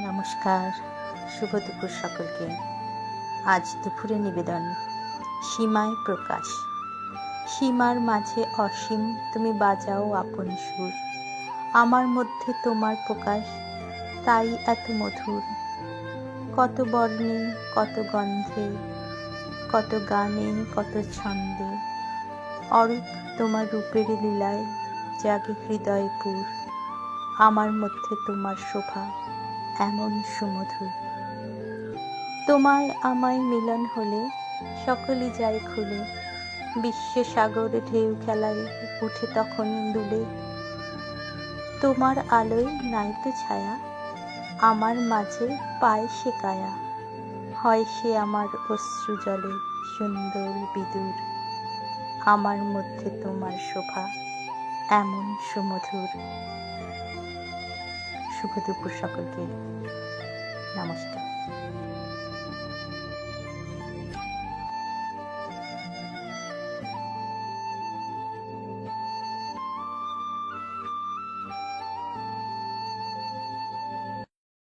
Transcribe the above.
নমস্কার, শুভ দুপুর সকলকে। আজ দুপুরে নিবেদন সীমায় প্রকাশ। সীমার মাঝে অসীম তুমি বাজাও আপন সুর, আমার মধ্যে তোমার প্রকাশ তাই এত মধুর। কত বর্ণে, কত গন্ধে, কত গানে, কত ছন্দে, অরূপ তোমার রূপের লীলায় জাগে হৃদয় পুর। আমার মধ্যে তোমার শোভা এমন সুমধুর। তোমায় আমায় মিলন হলে সকলই যায় খুলে, বিশ্ব সাগরে ঢেউ খেলায় উঠে তখন দুলে। তোমার আলোয় নাইতো ছায়া, আমার মাঝে পায় সে কায়া, হয় সে আমার অশ্রু জলে সুন্দর বিদুর। আমার মধ্যে তোমার শোভা এমন সুমধুর। শুভ দুপুর সকলকে। নমস্কার।